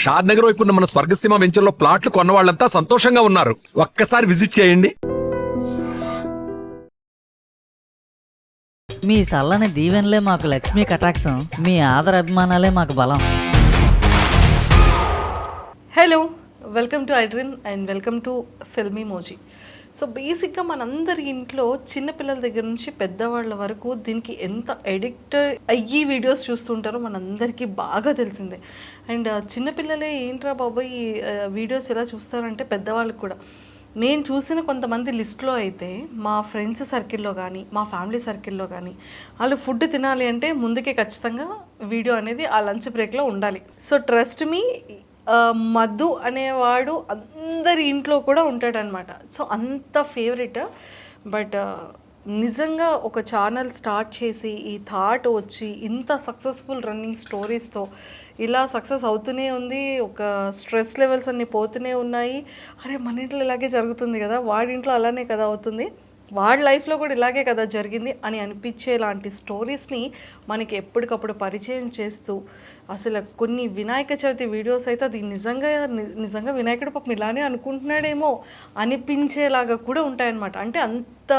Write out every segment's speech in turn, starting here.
షాద్ నగర్ వైపు ఉన్న మన స్వర్గసీమ వెంచర్లో ప్లాట్లు కొన్న వాళ్ళంతా సంతోషంగా ఉన్నారు. ఒక్కసారి విజిట్ చేయండి. మీ చల్లని దీవెనలే మాకు లక్ష్మీ కటాక్షం, మీ ఆదర అభిమానాలే మాకు బలం. Hello, welcome to iDream and welcome to Filmy Moji. So బేసిక్గా మనందరి ఇంట్లో చిన్నపిల్లల దగ్గర నుంచి పెద్దవాళ్ళ వరకు దీనికి ఎంత ఎడిక్ట్ అయ్యి వీడియోస్ చూస్తుంటారో మనందరికీ బాగా తెలిసిందే. అండ్ చిన్నపిల్లలే ఏంట్రా బాబాయ్ ఈ వీడియోస్ ఎలా చూస్తారంటే పెద్దవాళ్ళకి కూడా. నేను చూసిన కొంతమంది లిస్ట్లో అయితే మా ఫ్రెండ్స్ సర్కిల్లో కానీ మా ఫ్యామిలీ సర్కిల్లో కానీ వాళ్ళు ఫుడ్ తినాలి అంటే ముందుకే ఖచ్చితంగా వీడియో అనేది ఆ లంచ్ బ్రేక్లో ఉండాలి. సో ట్రస్ట్ మీ, మధు అనేవాడు అందరి ఇంట్లో కూడా ఉంటాడనమాట. సో అంత ఫేవరెట్. బట్ నిజంగా ఒక ఛానల్ స్టార్ట్ చేసి ఈ థాట్ వచ్చి ఇంత సక్సెస్ఫుల్ రన్నింగ్ స్టోరీస్తో ఇలా సక్సెస్ అవుతూనే ఉంది. ఒక స్ట్రెస్ లెవెల్స్ అన్నీ పోతూనే ఉన్నాయి. అరే మన ఇంట్లో ఇలాగే జరుగుతుంది కదా, వాడింట్లో అలానే కదా అవుతుంది, వాడి లైఫ్లో కూడా ఇలాగే కదా జరిగింది అని అనిపించేలాంటి స్టోరీస్ని మనకి ఎప్పటికప్పుడు పరిచయం చేస్తూ అసలు కొన్ని వినాయక చవితి వీడియోస్ అయితే అది నిజంగా వినాయకుడు పాపం ఇలానే అనుకుంటున్నాడేమో అనిపించేలాగా కూడా ఉంటాయన్నమాట. అంటే అంత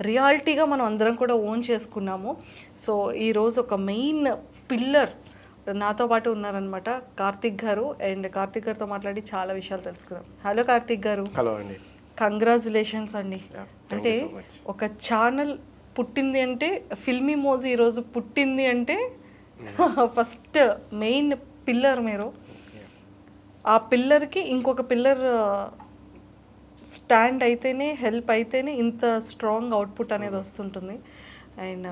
రియాలిటీగా మనం అందరం కూడా ఓన్ చేసుకున్నాము. సో ఈరోజు ఒక మెయిన్ పిల్లర్ నాతో పాటు ఉన్నారనమాట కార్తిక్ గారు. అండ్ కార్తిక్ గారితో మాట్లాడి చాలా విషయాలు తెలుసుకుందాం. హలో కార్తిక్ గారు. హలో అండి. కంగ్రాచులేషన్స్ అండి. అంటే ఒక ఛానల్ పుట్టింది అంటే ఫిల్మీ మోజీ ఈరోజు పుట్టింది అంటే ఫస్ట్ మెయిన్ పిల్లర్ మీరు. ఆ పిల్లర్కి ఇంకొక పిల్లర్ స్టాండ్ అయితేనే, హెల్ప్ అయితేనే ఇంత స్ట్రాంగ్ అవుట్పుట్ అనేది వస్తుంటుంది. అండ్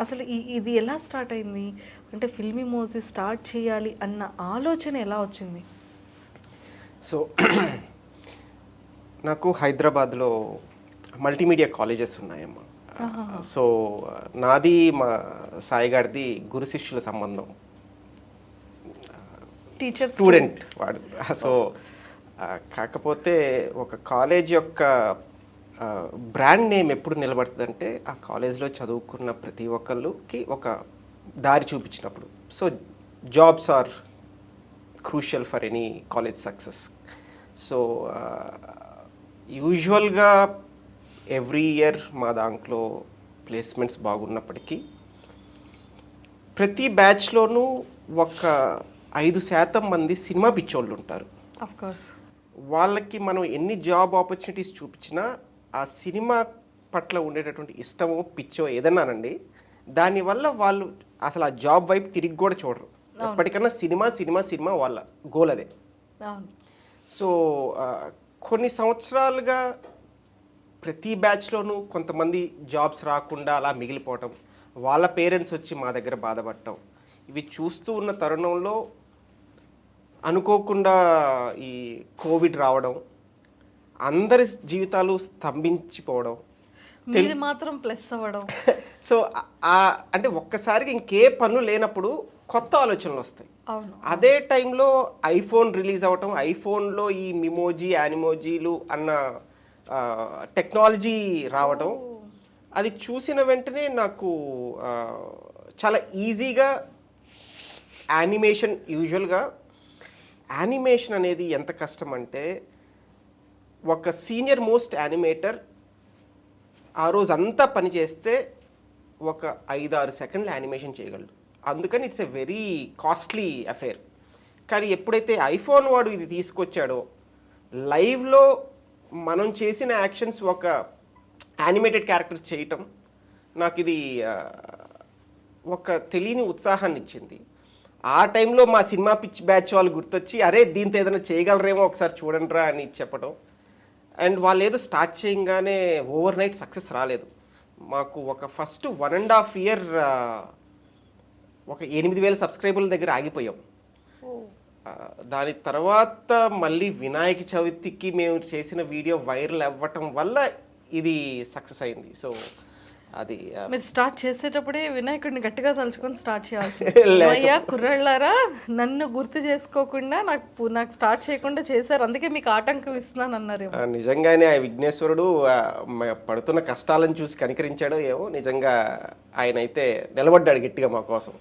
అసలు ఇది ఎలా స్టార్ట్ అయింది అంటే ఫిల్మీ మోజీ స్టార్ట్ చేయాలి అన్న ఆలోచన ఎలా వచ్చింది? సో నాకు హైదరాబాద్లో మల్టీమీడియా కాలేజెస్ ఉన్నాయమ్మా. సో నాది మా సాయి గారిది గురు శిష్యుల సంబంధం, టీచర్ స్టూడెంట్ వాడు. సో కాకపోతే ఒక కాలేజ్ యొక్క బ్రాండ్ నేమ్ ఎప్పుడు నిలబడుతుందంటే ఆ కాలేజ్లో చదువుకున్న ప్రతి ఒక్కళ్ళకి ఒక దారి చూపించినప్పుడు. So jobs are crucial for any college success. So యూజువల్గా ఎవ్రీ ఇయర్ మా దాంట్లో ప్లేస్మెంట్స్ బాగున్నప్పటికీ ప్రతి బ్యాచ్లోనూ ఒక 5% మంది సినిమా పిచ్చోళ్ళు ఉంటారు. ఆఫ్ కోర్స్ వాళ్ళకి మనం ఎన్ని జాబ్ ఆపర్చునిటీస్ చూపించినా ఆ సినిమా పట్ల ఉండేటటువంటి ఇష్టమో పిచ్చో ఏదన్నానండి, దానివల్ల వాళ్ళు అసలు ఆ జాబ్ వైపు తిరిగి కూడా చూడరు. ఎప్పటికన్నా సినిమా సినిమా సినిమా వాళ్ళ గోల్ అదే. సో కొన్ని సంవత్సరాలుగా ప్రతి బ్యాచ్లోనూ కొంతమంది జాబ్స్ రాకుండా అలా మిగిలిపోవటం, వాళ్ళ పేరెంట్స్ వచ్చి మా దగ్గర బాధపడటం, ఇవి చూస్తూ ఉన్న తరుణంలో అనుకోకుండా ఈ కోవిడ్ రావడం, అందరి జీవితాలు స్తంభించిపోవడం, మాత్రం ప్లస్ అవ్వడం. సో అంటే ఒక్కసారిగా ఇంకే పనులు లేనప్పుడు కొత్త ఆలోచనలు వస్తాయి. అదే టైంలో ఐఫోన్ రిలీజ్ అవ్వటం, ఐఫోన్లో ఈ మిమోజీ యానిమోజీలు అన్న టెక్నాలజీ రావటం, అది చూసిన వెంటనే నాకు చాలా ఈజీగా యానిమేషన్, యూజువల్గా యానిమేషన్ అనేది ఎంత కష్టం అంటే ఒక సీనియర్ మోస్ట్ యానిమేటర్ ఆ రోజు అంతా పని చేస్తే ఒక 5-6 సెకండ్లు యానిమేషన్ చేయగలడు. అందుకని it's a very costly affair. కానీ ఎప్పుడైతే ఐఫోన్ వాడు ఇది తీసుకొచ్చాడో, లైవ్లో మనం చేసిన యాక్షన్స్ ఒక యానిమేటెడ్ క్యారెక్టర్ చేయటం, నాకు ఇది ఒక తెలియని ఉత్సాహాన్ని ఇచ్చింది. ఆ టైంలో మా సినిమా పిచ్ బ్యాచ్ వాళ్ళు గుర్తొచ్చి అరే దీంతో ఏదైనా చేయగలరేమో ఒకసారి చూడండిరా అని చెప్పడం. అండ్ వాళ్ళు ఏదో స్టార్ట్ చేయగానే ఓవర్ నైట్ సక్సెస్ రాలేదు. మాకు ఒక ఫస్ట్ 1.5 year ఒక 8,000 సబ్స్క్రైబర్ల దగ్గర ఆగిపోయాం. దాని తర్వాత మళ్ళీ వినాయక చవితికి మేము చేసిన వీడియో వైరల్ అవ్వటం వల్ల ఇది సక్సెస్ అయింది. సో అది మీరు స్టార్ట్ చేసేటప్పుడే వినాయకుడిని గట్టిగా తలుచుకొని స్టార్ట్ చేయాల్సి. అయ్యా కుర్రాళ్ళారా, నన్ను గుర్తు చేసుకోకుండా నాకు స్టార్ట్ చేయకుండా చేశారు, అందుకే మీకు ఆటంకం ఇస్తున్నాను అన్నారు. నిజంగానే ఆ విఘ్నేశ్వరుడు పడుతున్న కష్టాలను చూసి కనికరించాడో ఏమో, నిజంగా ఆయన అయితే నిలబడ్డాడు గట్టిగా మా కోసం.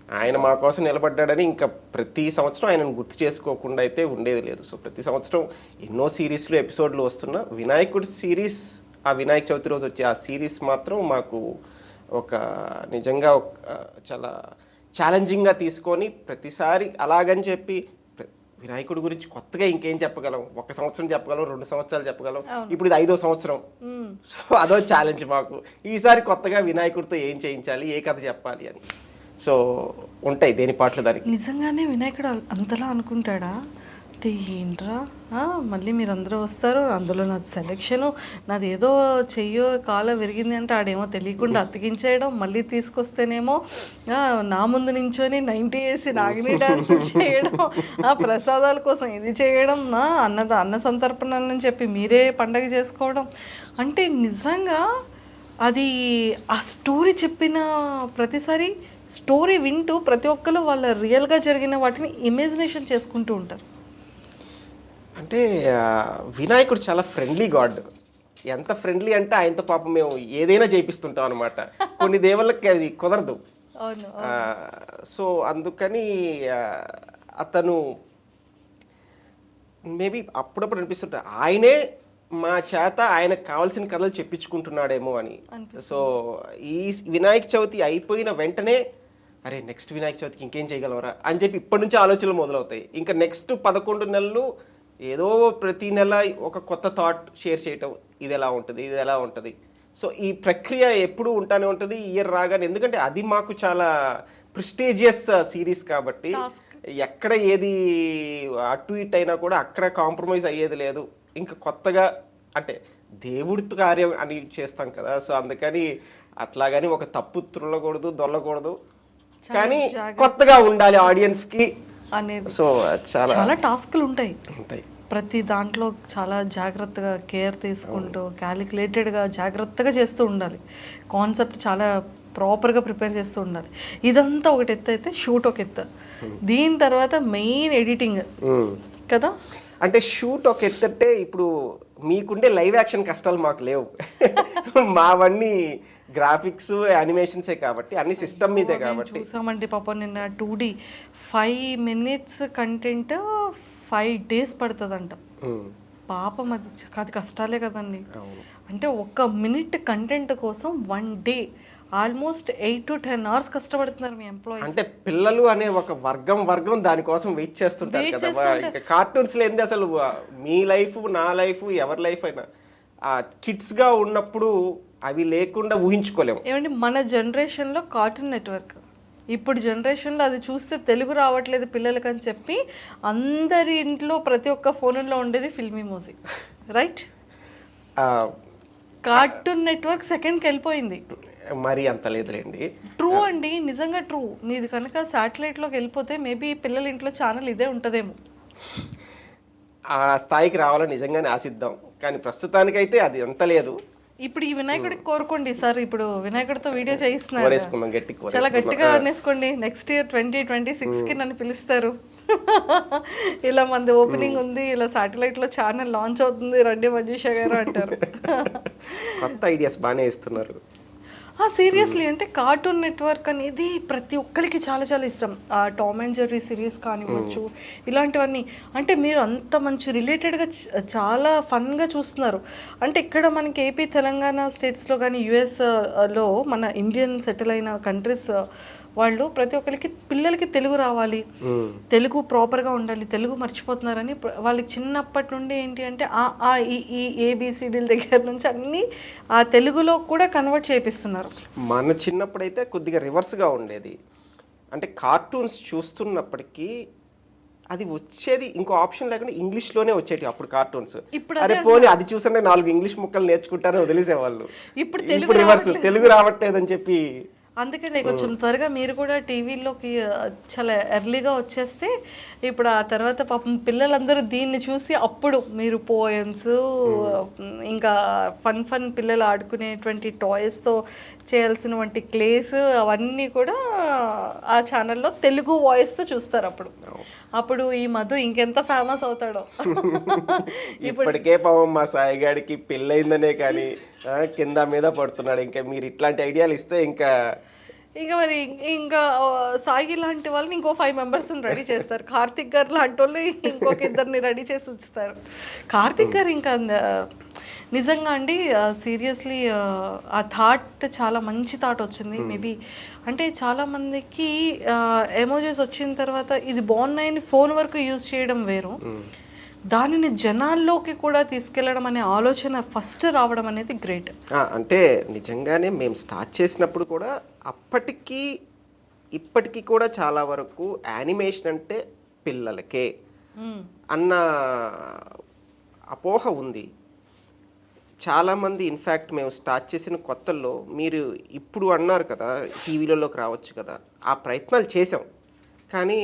ఆయన మా కోసం నిలబడ్డాడని ఇంకా ప్రతి సంవత్సరం ఆయనను గుర్తు చేసుకోకుండా అయితే ఉండేది లేదు. సో ప్రతి సంవత్సరం ఎన్నో సిరీస్లు ఎపిసోడ్లు వస్తున్నా వినాయకుడి సిరీస్, ఆ వినాయక చవితి రోజు వచ్చే ఆ సిరీస్ మాత్రం మాకు ఒక నిజంగా చాలా ఛాలెంజింగ్గా తీసుకొని ప్రతిసారి అలాగని చెప్పి వినాయకుడి గురించి కొత్తగా ఇంకేం చెప్పగలం, 1 సంవత్సరం చెప్పగలం, 2 సంవత్సరాలు చెప్పగలం, ఇప్పుడు ఇది 5వ సంవత్సరం. సో అదో ఛాలెంజ్ మాకు. ఈసారి కొత్తగా వినాయకుడితో ఏం చేయించాలి, ఏ కథ చెప్పాలి అని. సో ఉంటాయి దేని పాటలు దానికి. నిజంగానే వినాయకుడు అంతలా అనుకుంటాడా అంటే ఏంట్రా మళ్ళీ మీరు అందరూ వస్తారు, అందులో నాది సెలెక్షను, నాది ఏదో చెయ్యో కాలో విరిగింది అంటే ఆడేమో తెలియకుండా అతికించేయడం, మళ్ళీ తీసుకొస్తేనేమో నా ముందు నించొని 90 వేసి నాగిని డాన్స్ చేయడం, ప్రసాదాల కోసం ఇది చేయడం, అన్న సంతర్పణలని చెప్పి మీరే పండగ చేసుకోవడం. అంటే నిజంగా అది ఆ స్టోరీ చెప్పిన ప్రతిసారి స్టోరీ వింటూ ప్రతి ఒక్కరు వాళ్ళ రియల్గా జరిగిన వాటిని ఇమాజినేషన్ చేసుకుంటూ ఉంటారు. అంటే వినాయకుడు చాలా ఫ్రెండ్లీ గాడ్. ఎంత ఫ్రెండ్లీ అంటే ఆయనతో పాపం మేము ఏదైనా చేయిస్తుంటాం అనమాట. కొన్ని దేవుళ్ళకి అది కుదరదు. సో అందుకని అతను మేబీ అప్పుడప్పుడు అనిపిస్తుంటా ఆయనే మా చేత ఆయనకు కావాల్సిన కథలు చెప్పించుకుంటున్నాడేమో అని. సో ఈ వినాయక చవితి అయిపోయిన వెంటనే అరే నెక్స్ట్ వినాయక చవితికి ఇంకేం చేయగలవరా అని చెప్పి ఇప్పటి నుంచి ఆలోచనలు మొదలవుతాయి. ఇంకా నెక్స్ట్ 11 నెలలు ఏదో ప్రతి నెల ఒక కొత్త థాట్ షేర్ చేయటం, ఇది ఎలా ఉంటుంది, ఇది ఎలా ఉంటుంది. సో ఈ ప్రక్రియ ఎప్పుడూ ఉంటానే ఉంటుంది ఇయర్ రాగానే. ఎందుకంటే అది మాకు చాలా ప్రెస్టీజియస్ సిరీస్ కాబట్టి ఎక్కడ ఏది అటు ఇటు అయినా కూడా అక్కడ కాంప్రమైజ్ అయ్యేది లేదు. ఇంకా కొత్తగా అంటే దేవుడి కార్యం అని చేస్తాం కదా. సో అందుకని అట్లాగని ఒక తప్పు తుల్లకూడదు, దొల్లకూడదు, కానీ కొత్తగా ఉండాలి ఆడియన్స్కి అనేది. సో చాలా టాస్క్లు ఉంటాయి. ప్రతి దాంట్లో చాలా జాగ్రత్తగా కేర్ తీసుకుంటూ క్యాలిక్యులేటెడ్గా జాగ్రత్తగా చేస్తూ ఉండాలి. కాన్సెప్ట్ చాలా ప్రాపర్గా ప్రిపేర్ చేస్తూ ఉండాలి. ఇదంతా ఒకటి ఎత్తు అయితే షూట్ ఒక ఎత్తు, దీని తర్వాత మెయిన్ ఎడిటింగ్ కదా. అంటే షూట్ ఒక ఎత్తంటే ఇప్పుడు మీకుండే లైవ్ యాక్షన్ కష్టాలు మాకు లేవు. మావన్నీ గ్రాఫిక్స్ యానిమేషన్సే కాబట్టి అన్ని సిస్టమ్ మీదే కాబట్టి. చూసామంటే పాపం నిన్న 2D 5 minutes కంటెంట్ 5 days పడుతుందంట. పాపం అది కష్టాలే కదండి. అంటే 1 minute కంటెంట్ కోసం 1 day ఆల్మోస్ట్ 8 to 10 hours కష్టపడుతున్నారు మీ ఎంప్లాయీస్. అంటే పిల్లలు అనే ఒక వర్గం దానికోసం వెయిట్ చేస్తుంటారు కదా. ఇంకా కార్టూన్స్ లేనిది అసలు మీ లైఫ్, నా లైఫ్, ఎవరి లైఫ్ అయినా కిడ్స్గా ఉన్నప్పుడు అవి లేకుండా ఊహించుకోలేము. ఏమంటే మన జనరేషన్లో కార్టూన్ నెట్వర్క్, ఇప్పుడు జనరేషన్లో అది చూస్తే తెలుగు రావట్లేదు పిల్లలకి అని చెప్పి అందరి ఇంట్లో ప్రతి ఒక్క ఫోన్లో ఉండేది ఫిల్మీ మోజీ, రైట్? కార్టూన్ నెట్వర్క్ సెకండ్కి వెళ్ళిపోయింది. మరి అంత లేదులేండి. ట్రూ అండి, నిజంగా ట్రూ. మీది కనుక శాటిలైట్లోకి వెళ్ళిపోతే మేబీ పిల్లల ఇంట్లో ఛానల్ ఇదే ఉంటుందేమో. ఆ స్థాయికి రావాలని నిజంగానే ఆశిద్దాం, కానీ ప్రస్తుతానికైతే అది అంత లేదు. ఇప్పుడు ఈ వినాయకుడికి కోరుకోండి సార్, ఇప్పుడు వినాయకుడితో వీడియో చేయిస్తున్నారు, చాలా గట్టిగా అనేసుకోండి. నెక్స్ట్ ఇయర్ 2026కి నన్ను పిలుస్తారు. ఇలా మంది ఓపెనింగ్ ఉంది, ఇలా శాటిలైట్లో ఛానల్ లాంచ్ అవుతుంది, రండి మంజుషా గారు అంటారు. కొత్త ఐడియాస్ బాగానే ఇస్తున్నారు. సీరియస్లీ అంటే కార్టూన్ నెట్వర్క్ అనేది ప్రతి ఒక్కరికి చాలా చాలా ఇష్టం. టామ్ అండ్ జెర్రీ సిరీస్ కానివ్వచ్చు, ఇలాంటివన్నీ. అంటే మీరు అంత మంచి రిలేటెడ్గా చాలా ఫన్గా చూస్తున్నారు. అంటే ఇక్కడ మనకి ఏపీ, తెలంగాణ స్టేట్స్లో కానీ యుఎస్లో మన ఇండియన్ సెటిల్ అయిన కంట్రీస్ వాళ్ళు ప్రతి ఒక్కరికి పిల్లలకి తెలుగు రావాలి, తెలుగు ప్రాపర్గా ఉండాలి, తెలుగు మర్చిపోతున్నారని వాళ్ళకి చిన్నప్పటి నుండి ఏంటి అంటే ఈ ఏబిసిడీల దగ్గర నుంచి అన్నీ ఆ తెలుగులో కూడా కన్వర్ట్ చేపిస్తున్నారు. మన చిన్నప్పుడైతే కొద్దిగా రివర్స్గా ఉండేది. అంటే కార్టూన్స్ చూస్తున్నప్పటికీ అది వచ్చేది ఇంకో ఆప్షన్ లేకుండా ఇంగ్లీష్లోనే వచ్చేటి అప్పుడు కార్టూన్స్. అరే పోనీ అది చూసనే 4 ఇంగ్లీష్ ముక్కలు నేర్చుకుంటారని వదిలేసేవాళ్ళు. ఇప్పుడు రివర్స్, తెలుగు రావట్లేదని చెప్పి. అందుకనే కొంచెం త్వరగా మీరు కూడా టీవీలోకి చాలా ఎర్లీగా వచ్చేస్తే ఇప్పుడు ఆ తర్వాత పాపం పిల్లలందరూ దీన్ని చూసి అప్పుడు మీరు పోయమ్స్ ఇంకా ఫన్ పిల్లలు ఆడుకునేటువంటి టాయ్స్తో చేయాల్సినటువంటి క్లేస్ అవన్నీ కూడా ఆ ఛానల్లో తెలుగు వాయిస్తో చూస్తారు. అప్పుడు ఈ మధు ఇంకెంత ఫేమస్ అవుతాడో. ఇప్పటికే పాపం మా సాయిగాడికి పెళ్ళయిందనే కానీ కింద మీద పడుతున్నాడు. ఇంకా మీరు ఇట్లాంటి ఐడియాలు ఇస్తే ఇంకా ఇక మరి ఇంకా సాయి లాంటి వాళ్ళని ఇంకో 5 మెంబర్స్ని రెడీ చేస్తారు. కార్తిక్ గారు లాంటి వాళ్ళు ఇంకొక ఇద్దరిని రెడీ చేసి ఉంచుతారు. కార్తిక్ గారు ఇంకా నిజంగా అండి సీరియస్లీ ఆ థాట్ చాలా మంచి థాట్ వచ్చింది. మేబీ అంటే చాలామందికి ఎమోజెస్ వచ్చిన తర్వాత ఇది బాగున్నాయని ఫోన్ వరకు యూజ్ చేయడం వేరు, దానిని జనాల్లోకి కూడా తీసుకెళ్లడం అనే ఆలోచన ఫస్ట్ రావడం అనేది గ్రేట్. అంటే నిజంగానే మేము స్టార్ట్ చేసినప్పుడు కూడా అప్పటికి ఇప్పటికీ కూడా చాలా వరకు యానిమేషన్ అంటే పిల్లలకే అన్న అపోహ ఉంది. చాలామంది ఇన్ఫ్యాక్ట్ మేము స్టార్ట్ చేసిన కొత్తల్లో మీరు ఇప్పుడు అన్నారు కదా టీవీలలోకి రావచ్చు కదా, ఆ ప్రయత్నాలు చేసాం. కానీ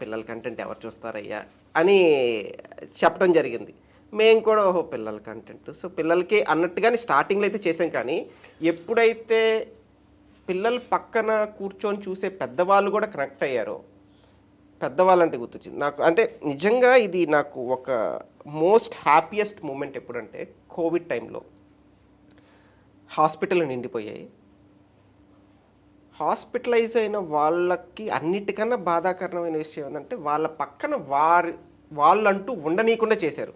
పిల్లల కంటెంట్ ఎవరు చూస్తారయ్యా అని చెప్పడం జరిగింది. మేము కూడా ఓహో పిల్లల కంటెంట్, సో పిల్లలకి అన్నట్టుగానే స్టార్టింగ్లో అయితే చేసాం. కానీ ఎప్పుడైతే పిల్లలు పక్కన కూర్చొని చూసే పెద్దవాళ్ళు కూడా కనెక్ట్ అయ్యారో, పెద్దవాళ్ళంటే గుర్తొచ్చింది నాకు. అంటే నిజంగా ఇది నాకు ఒక మోస్ట్ హ్యాపీయెస్ట్ మూమెంట్ ఎప్పుడంటే కోవిడ్ టైంలో హాస్పిటల్ నిండిపోయాయి. హాస్పిటలైజ్ అయిన వాళ్ళకి అన్నిటికన్నా బాధాకరమైన విషయం ఏంటంటే వాళ్ళ పక్కన వాళ్ళంటూ ఉండనీయకుండా చేశారు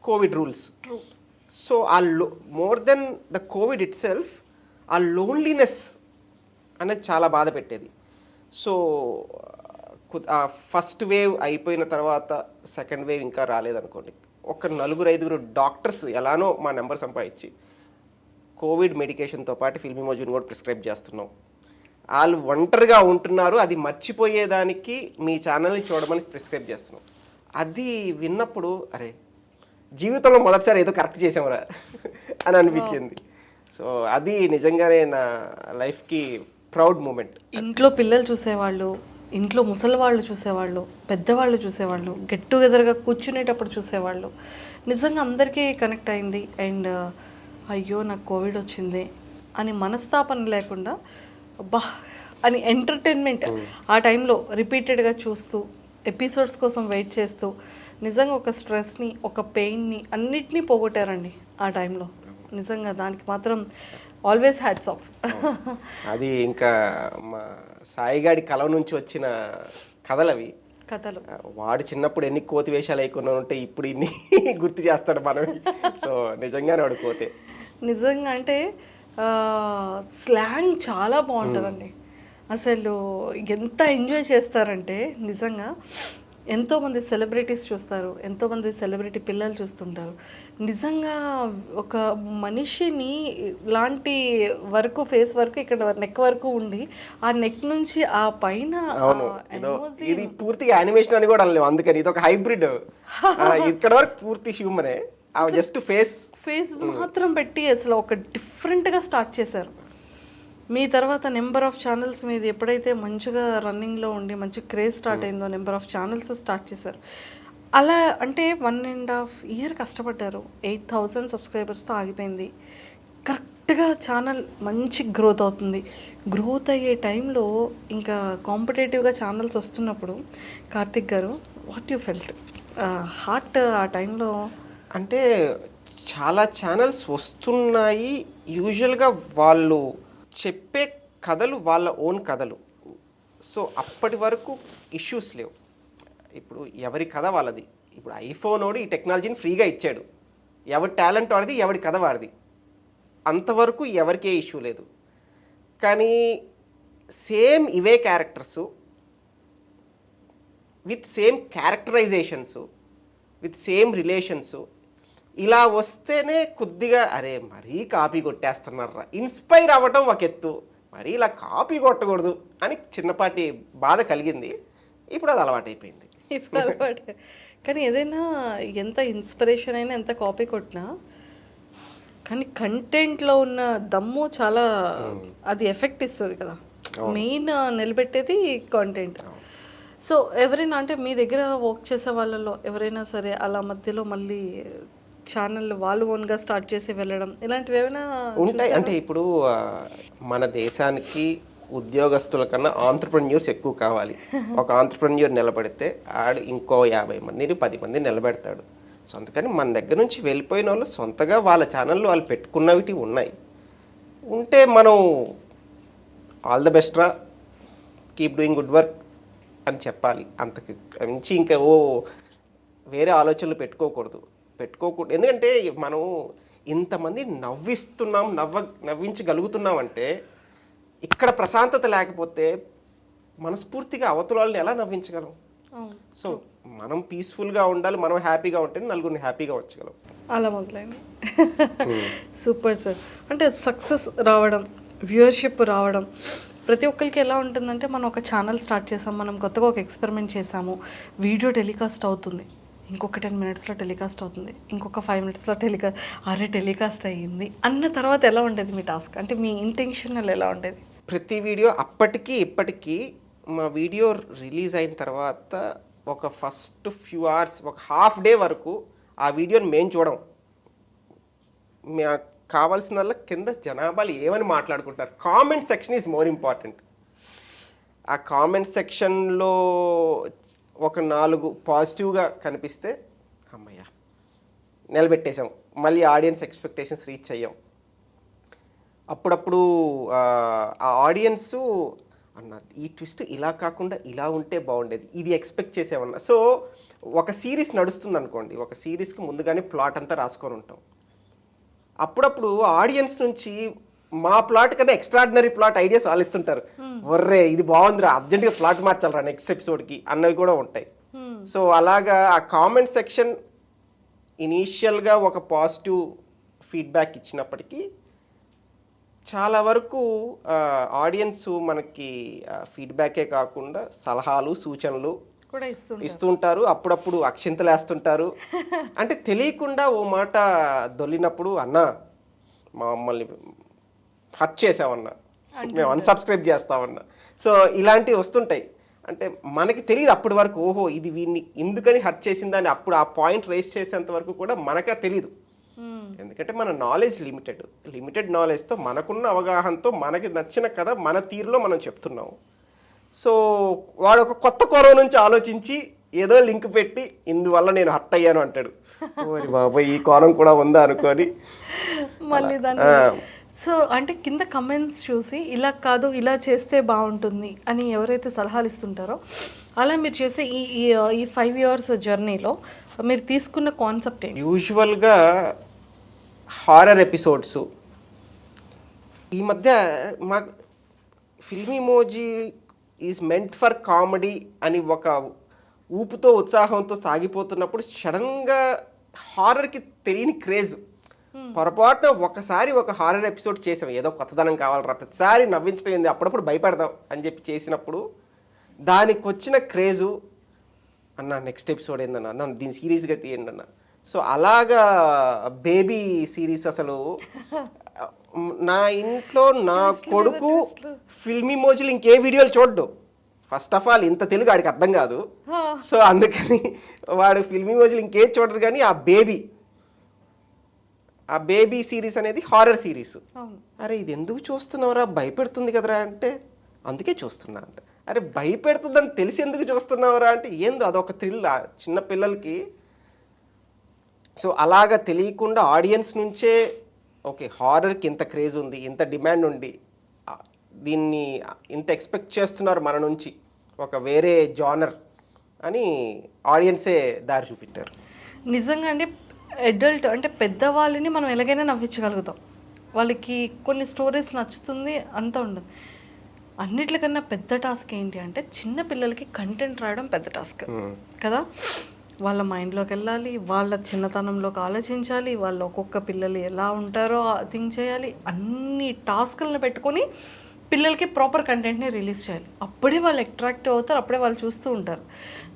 కోవిడ్ రూల్స్. సో ఆ more than the Covid it self ఆ లోన్లీనెస్ అనేది చాలా బాధ పెట్టేది. సో ఆ ఫస్ట్ వేవ్ అయిపోయిన తర్వాత సెకండ్ వేవ్ ఇంకా రాలేదనుకోండి, ఒక 4-5 డాక్టర్స్ ఎలానో మా నెంబర్ సంపాదించి కోవిడ్ మెడికేషన్తో పాటు ఫిల్మిమోజిన్ కూడా ప్రిస్క్రైబ్ చేస్తున్నాం. వాళ్ళు ఒంటరిగా ఉంటున్నారు, అది మర్చిపోయేదానికి మీ ఛానల్ని చూడమని ప్రిస్క్రైబ్ చేస్తున్నాం. అది విన్నప్పుడు అరే జీవితంలో మొదటిసారి ఏదో కరెక్ట్ చేసామరా అని అనిపించింది. సో అది నిజంగానే నా లైఫ్కి ప్రౌడ్ మూమెంట్. ఇంట్లో పిల్లలు చూసేవాళ్ళు, ఇంట్లో ముసలి వాళ్ళు చూసేవాళ్ళు, పెద్దవాళ్ళు చూసేవాళ్ళు, గెట్ టుగెదర్గా కూర్చునేటప్పుడు చూసేవాళ్ళు, నిజంగా అందరికీ కనెక్ట్ అయింది. అండ్ అయ్యో నాకు కోవిడ్ వచ్చింది అని మనస్తాపన లేకుండా అబ్బా అని ఎంటర్టైన్మెంట్ ఆ టైంలో రిపీటెడ్గా చూస్తూ ఎపిసోడ్స్ కోసం వెయిట్ చేస్తూ నిజంగా ఒక స్ట్రెస్ని, ఒక పెయిన్ని అన్నిటినీ పోగొట్టారండి ఆ టైంలో. నిజంగా దానికి మాత్రం ఆల్వేస్ హ్యాట్స్ ఆఫ్. అది ఇంకా మా సాయిగాడి కళ నుంచి వచ్చిన కథలు అవి. కథలు వాడు చిన్నప్పుడు ఎన్ని కోతి వేషాలు వేయకుండా ఉంటే ఇప్పుడు ఇన్ని గుర్తు చేస్తాడు మనం. సో నిజంగానే వాడు కోతే. నిజంగా అంటే స్లాంగ్ చాలా బాగుంటుందండి. అసలు ఎంత ఎంజాయ్ చేస్తారంటే నిజంగా ఎంతోమంది సెలబ్రిటీస్ చూస్తారు, ఎంతోమంది సెలబ్రిటీ పిల్లలు చూస్తుంటారు. నిజంగా ఒక మనిషిని లాంటి వరకు ఫేస్ వరకు ఇక్కడ నెక్ వరకు ఉండి ఆ నెక్ నుంచి ఆ పైన ఇది పూర్తిగా యానిమేషన్ అని కూడా అనలేము, అందుకని ఇది ఒక హైబ్రిడ్. ఇక్కడ వరకు పూర్తి హ్యూమనే, జస్ట్ ఫేస్ మాత్రం పెట్టి అసలు ఒక డిఫరెంట్గా స్టార్ట్ చేశారు. మీ తర్వాత నెంబర్ ఆఫ్ ఛానల్స్ మీది ఎప్పుడైతే మంచిగా రన్నింగ్లో ఉండి మంచి క్రేజ్ స్టార్ట్ అయిందో నెంబర్ ఆఫ్ ఛానల్స్ స్టార్ట్ చేశారు. అలా అంటే 1.5 year కష్టపడ్డారు. 8,000 సబ్స్క్రైబర్స్తో ఆగిపోయింది. కరెక్ట్గా ఛానల్ మంచి గ్రోత్ అవుతుంది. గ్రోత్ అయ్యే టైంలో ఇంకా కాంపిటేటివ్గా ఛానల్స్ వస్తున్నప్పుడు కార్తిక్ గారు వాట్ యూ ఫెల్ట్ హార్ట్ ఆ టైంలో? అంటే చాలా ఛానల్స్ వస్తున్నాయి, యూజువల్గా వాళ్ళు చెప్పే కథలు వాళ్ళ ఓన్ కథలు. సో అప్పటి వరకు ఇష్యూస్ లేవు. ఇప్పుడు ఎవరి కథ వాళ్ళది. ఇప్పుడు ఐఫోన్ వాడు ఈ టెక్నాలజీని ఫ్రీగా ఇచ్చాడు, ఎవరి టాలెంట్ వాడిది, ఎవరి కథ వాడిది, అంతవరకు ఎవరికే ఇష్యూ లేదు. కానీ సేమ్ ఇవే characters with same characterisations with same relations ఇలా వస్తేనే కొద్దిగా అరే మరీ కాపీ కొట్టేస్తున్నారా, ఇన్స్పైర్ అవ్వటం ఒక ఎత్తు, మరీ ఇలా కాపీ కొట్టకూడదు అని చిన్నపాటి బాధ కలిగింది. ఇప్పుడు అది అలవాటైపోయింది. ఇప్పుడు అలవాటు. కానీ ఏదైనా ఎంత ఇన్స్పిరేషన్ అయినా ఎంత కాపీ కొట్టినా కానీ కంటెంట్లో ఉన్న దమ్ము చాలా అది ఎఫెక్ట్ ఇస్తుంది కదా. Main నిలబెట్టేది content. సో ఎవరైనా అంటే మీ దగ్గర వర్క్ చేసే వాళ్ళలో ఎవరైనా సరే అలా మధ్యలో మళ్ళీ ఛానల్ వాళ్ళు ఓన్గా స్టార్ట్ చేసి వెళ్ళడం ఇలాంటివి ఏమైనా ఉంటాయి? అంటే ఇప్పుడు మన దేశానికి ఉద్యోగస్తుల కన్నా ఆంట్రప్రెన్యూర్స్ ఎక్కువ కావాలి. ఒక ఆంట్రప్రెన్యూర్ నిలబడితే ఆడు ఇంకో 50 మందిని 10 మందిని నిలబెడతాడు. సో అందుకని మన దగ్గర నుంచి వెళ్ళిపోయిన వాళ్ళు సొంతగా వాళ్ళ ఛానల్లో వాళ్ళు పెట్టుకున్నవి ఉన్నాయి. ఉంటే మనం ఆల్ ద బెస్ట్ రా, కీప్ డూయింగ్ గుడ్ వర్క్ అని చెప్పాలి. అంతకు మించి ఇంకా వేరే ఆలోచనలు పెట్టుకోకూడదు. ఎందుకంటే మనం ఇంతమంది నవ్వించగలుగుతున్నామంటే ఇక్కడ ప్రశాంతత లేకపోతే మనస్ఫూర్తిగా అవతల వాళ్ళని ఎలా నవ్వించగలం? సో మనం పీస్ఫుల్గా ఉండాలి, మనం హ్యాపీగా ఉంటే నలుగురిని హ్యాపీగా ఉంచగలం. అలా మొదలైంది. Super sir. అంటే సక్సెస్ రావడం, వ్యూవర్షిప్ రావడం ప్రతి ఒక్కరికి ఎలా ఉంటుందంటే, మనం ఒక ఛానల్ స్టార్ట్ చేసాం, మనం కొత్తగా ఒక ఎక్స్పెరిమెంట్ చేసాము, వీడియో టెలికాస్ట్ అవుతుంది, ఇంకొక 10 minutesలో టెలికాస్ట్ అవుతుంది, ఇంకొక 5 minutesలో టెలికాస్ట్ అయ్యింది అన్న తర్వాత ఎలా ఉండేది మీ టాస్క్? అంటే మీ ఇంటెన్షనల్ ఎలా ఉండేది? ప్రతి వీడియో అప్పటికి ఇప్పటికీ మా వీడియో రిలీజ్ అయిన తర్వాత ఒక ఫస్ట్ ఫ్యూ అవర్స్, ఒక హాఫ్ డే వరకు ఆ వీడియోని మేము చూడం. మాకు కావాల్సిందల్లా కింద జనాభాలు ఏమని మాట్లాడుకుంటారు. Comment section is more important. ఆ కామెంట్ సెక్షన్లో ఒక 4 పాజిటివ్గా కనిపిస్తే అమ్మయ్య నిలబెట్టేసాం, మళ్ళీ ఆడియన్స్ ఎక్స్పెక్టేషన్స్ రీచ్ అయ్యాం. అప్పుడప్పుడు ఆ ఆడియన్సు అన్న ఈ ట్విస్ట్ ఇలా కాకుండా ఇలా ఉంటే బాగుండేది, ఇది ఎక్స్పెక్ట్ చేసేవన్నా. సో ఒక సిరీస్ నడుస్తుంది అనుకోండి, ఒక సిరీస్కి ముందుగానే ప్లాట్ అంతా రాసుకొని ఉంటాం. అప్పుడప్పుడు ఆడియన్స్ నుంచి మా ప్లాట్ కన్నా ఎక్స్ట్రాడినరీ ప్లాట్ ఐడియాస్ ఆలిస్తుంటారు. వర్రే ఇది బాగుందిరా, అర్జెంటుగా ప్లాట్ మార్చాలరా నెక్స్ట్ ఎపిసోడ్కి అన్నవి కూడా ఉంటాయి. సో అలాగా ఆ కామెంట్ సెక్షన్ ఇనీషియల్గా ఒక పాజిటివ్ ఫీడ్బ్యాక్ ఇచ్చినప్పటికీ చాలా వరకు ఆడియన్స్ మనకి ఫీడ్బ్యాకే కాకుండా సలహాలు సూచనలు కూడా ఇస్తుంటారు. అప్పుడప్పుడు అక్షింతలు వేస్తుంటారు. అంటే తెలియకుండా ఓ మాట దొల్లినప్పుడు అన్నా మమ్మల్ని హర్ట్ చేసామన్నా, మేము అన్సబ్స్క్రైబ్ చేస్తామన్నా. సో ఇలాంటివి వస్తుంటాయి. అంటే మనకి తెలియదు అప్పటి వరకు, ఓహో ఇది వీడిని ఎందుకని హర్ట్ చేసిందని. అప్పుడు ఆ పాయింట్ రేస్ చేసేంత వరకు కూడా మనకే తెలియదు. ఎందుకంటే మన నాలెడ్జ్ లిమిటెడ్ నాలెడ్జ్తో, మనకున్న అవగాహనతో మనకి నచ్చిన కథ మన తీరులో మనం చెప్తున్నాము. సో వాడు ఒక కొత్త కోణం నుంచి ఆలోచించి ఏదో లింక్ పెట్టి ఇందువల్ల నేను హర్ట్ అయ్యాను అంటాడు. మరి బాబాయ్ ఈ కోణం కూడా ఉందా అనుకొని మళ్ళీ దాన్ని. సో అంటే కింద కమెంట్స్ చూసి ఇలా కాదు ఇలా చేస్తే బాగుంటుంది అని ఎవరైతే సలహాలు ఇస్తుంటారో, అలా మీరు చేసే ఈ 5 years జర్నీలో మీరు తీసుకున్న కాన్సెప్ట్ ఏంటి? యూజువల్గా హారర్ ఎపిసోడ్స్ ఈ మధ్య మాకు ఫిల్మీమోజీ ఈజ్ మెంట్ ఫర్ కామెడీ అని ఒక ఊపుతో ఉత్సాహంతో సాగిపోతున్నప్పుడు సడన్గా హారర్కి తెలియని క్రేజ్. పొరపాటున ఒకసారి ఒక హారర్ ఎపిసోడ్ చేసాం, ఏదో కొత్తదనం కావాలరా, ప్రతిసారి నవ్వించడం ఏంది, అప్పుడప్పుడు భయపడదాం అని చెప్పి చేసినప్పుడు దానికి వచ్చిన క్రేజు, అన్న నెక్స్ట్ ఎపిసోడ్ ఏందన్న, అన్న దీన్ని సీరియస్గా తీయండి అన్న. సో అలాగా బేబీ సిరీస్ అసలు నా ఇంట్లో నా కొడుకు ఫిల్మీమోజీలు ఇంకే వీడియోలు చూడ్డు. ఫస్ట్ ఆఫ్ ఆల్ ఇంత తెలుగు ఆడికి అర్థం కాదు. సో అందుకని వాడు ఫిల్మీమోజీలు ఇంకేం చూడరు. కానీ ఆ బేబీ సిరీస్ అనేది హారర్ సిరీస్. అరే ఇది ఎందుకు చూస్తున్నావురా, భయపెడుతుంది కదరా అంటే అందుకే చూస్తున్నా అంట. అరే భయపెడుతుందని తెలిసి ఎందుకు చూస్తున్నావురా అంటే ఏందో అదొక థ్రిల్ చిన్న పిల్లలకి. సో అలాగా తెలియకుండా ఆడియన్స్ నుంచే ఓకే హారర్కి ఇంత క్రేజ్ ఉంది, ఇంత డిమాండ్ ఉంది, దీన్ని ఇంత ఎక్స్పెక్ట్ చేస్తున్నారు మన నుంచి, ఒక వేరే జానర్ అని ఆడియన్సే దారి చూపించారు. నిజంగా అండి, అడల్ట్ అంటే పెద్దవాళ్ళని మనం ఎలాగైనా నవ్వించగలుగుతాం, వాళ్ళకి కొన్ని స్టోరీస్ నచ్చుతుంది అంతా ఉండదు. అన్నిట్లకన్నా పెద్ద టాస్క్ ఏంటి అంటే చిన్న పిల్లలకి కంటెంట్ రాయడం పెద్ద టాస్క్ కదా. వాళ్ళ మైండ్లోకి వెళ్ళాలి, వాళ్ళ చిన్నతనంలోకి ఆలోచించాలి, వాళ్ళు ఒక్కొక్క పిల్లలు ఎలా ఉంటారో థింక్ చేయాలి, అన్ని టాస్క్లను పెట్టుకొని పిల్లలకి ప్రాపర్ కంటెంట్ని రిలీజ్ చేయాలి. అప్పుడే వాళ్ళు అట్రాక్ట్ అవుతారు, అప్పుడే వాళ్ళు చూస్తూ ఉంటారు.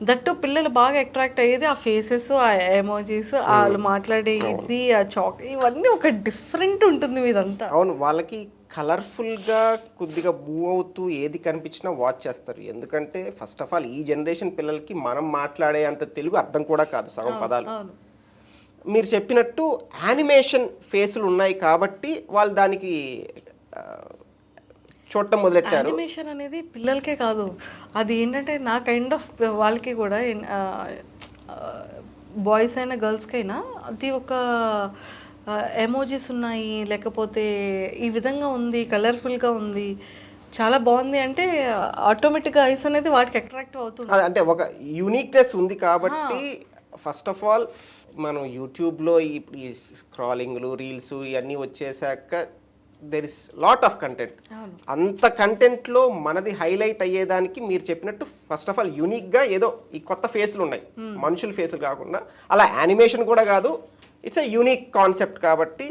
దట్టు పిల్లలు బాగా అట్రాక్ట్ అయ్యేది ఆ ఫేసెస్, ఆ ఎమోజీస్, వాళ్ళు మాట్లాడేది, ఆ చాక్, ఇవన్నీ ఒక డిఫరెంట్ ఉంటుంది మీదంతా. అవును, వాళ్ళకి కలర్ఫుల్గా కొద్దిగా మూవ్ అవుతూ ఏది కనిపించినా వాచ్ చేస్తారు. ఎందుకంటే ఫస్ట్ ఆఫ్ ఆల్ ఈ జనరేషన్ పిల్లలకి మనం మాట్లాడే అంత తెలుగు అర్థం కూడా కాదు, సగం పదాలు. మీరు చెప్పినట్టు యానిమేషన్ ఫేసులు ఉన్నాయి కాబట్టి వాళ్ళు దానికి చూడటం మొదలెట్టారు. యానిమేషన్ అనేది పిల్లలకే కాదు, అది ఏంటంటే నా కైండ్ ఆఫ్ వాళ్ళకి కూడా, బాయ్స్ అయినా గర్ల్స్కి అయినా, అది ఒక ఎమోజీస్ ఉన్నాయి, లేకపోతే ఈ విధంగా ఉంది, కలర్ఫుల్గా ఉంది, చాలా బాగుంది అంటే ఆటోమేటిక్గా ఐస్ అనేది వాటికి అట్రాక్ట్ అవుతుంది. అంటే ఒక యూనిక్నెస్ ఉంది కాబట్టి ఫస్ట్ ఆఫ్ ఆల్ మనం యూట్యూబ్లో ఇప్పుడు ఈ స్క్రాలింగ్లు రీల్స్ ఇవన్నీ వచ్చేసాక there is lot of content. అంత కంటెంట్లో మనది హైలైట్ అయ్యేదానికి మీరు చెప్పినట్టు ఫస్ట్ ఆఫ్ ఆల్ యూనిక్గా ఏదో ఈ కొత్త ఫేస్లు ఉన్నాయి, మనుషుల ఫేస్లు కాకుండా. అలా యానిమేషన్ కూడా కాదు, ఇట్స్ ఎ యూనిక్ కాన్సెప్ట్ కాబట్టి